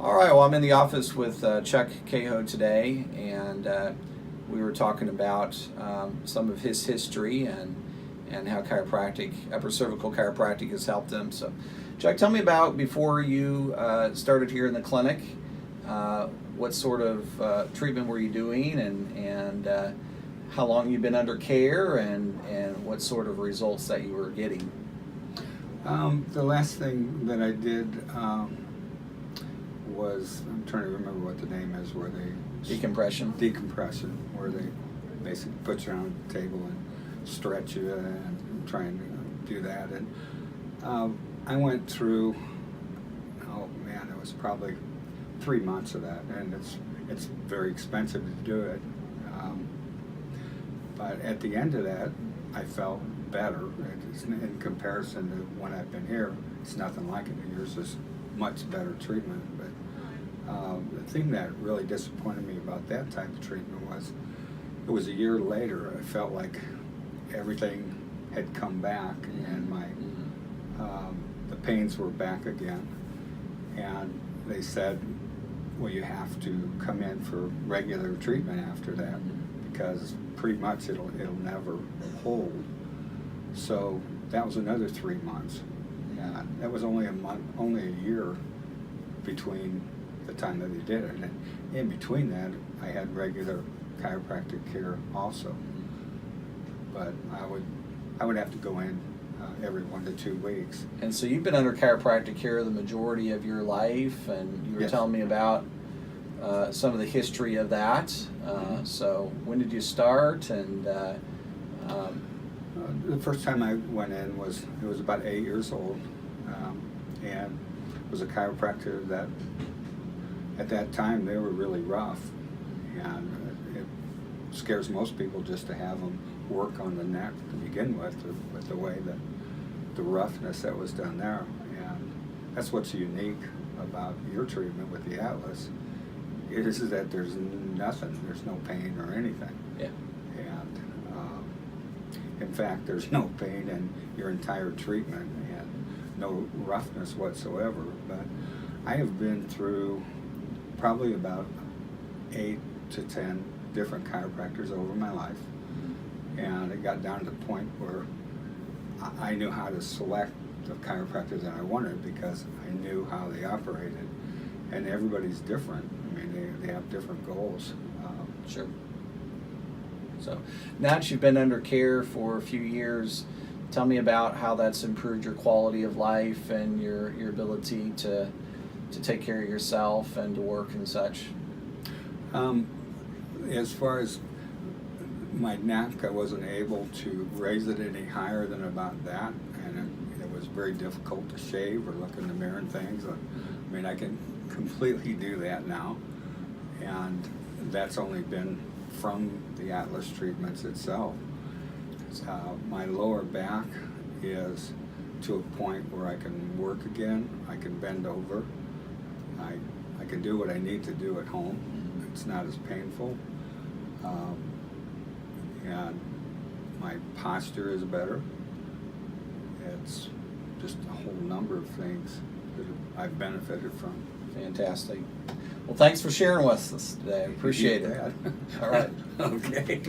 All right, well, I'm in the office with Chuck Cahoe today, and we were talking about some of his history and how upper cervical chiropractic has helped him. So, Chuck, tell me about before you started here in the clinic, what sort of treatment were you doing, and how long you've been under care, and what sort of results that you were getting. The last thing that I did was, I'm trying to remember what the name is, where they... Decompression, where they basically put you on the table and stretch you and try and do that. And I went through, oh man, it was probably 3 months of that, and it's very expensive to do it. But at the end of that, I felt better. In comparison to when I've been here, it's nothing like it. Yours is much better treatment. But the thing that really disappointed me about that type of treatment was, it was a year later. I felt like everything had come back, and the pains were back again. And they said, well, you have to come in for regular treatment after that, because pretty much it'll never hold. So that was another 3 months. Yeah, that was only a year between the time that they did it. And in between that, I had regular chiropractic care also. But I would have to go in every 1 to 2 weeks. And so you've been under chiropractic care the majority of your life, and you were Yes. telling me about some of the history of that. So when did you start? And the first time I went in it was about 8 years old, and it was a chiropractor that at that time they were really rough, and it scares most people just to have them work on the neck to begin with the way that the roughness that was done there. And that's what's unique about your treatment with the Atlas, is that there's nothing, there's no pain or anything. yeah, And in fact, there's no pain in your entire treatment and no roughness whatsoever. But I have been through probably about 8 to 10 different chiropractors over my life, and it got down to the point where I knew how to select the chiropractor that I wanted, because I knew how they operated. And everybody's different. I mean, they have different goals. sure. So now that you've been under care for a few years, tell me about how that's improved your quality of life and your ability to take care of yourself and to work and such. As far as my neck, I wasn't able to raise it any higher than about that, and it was very difficult to shave or look in the mirror and things. I mean, I can completely do that now, and that's only been from the Atlas treatments itself. My lower back is to a point where I can work again. I can bend over. I can do what I need to do at home. It's not as painful. And my posture is better. It's just a whole number of things that I've benefited from. Fantastic. Well, thanks for sharing with us today. I appreciate it. Yeah. All right. Okay.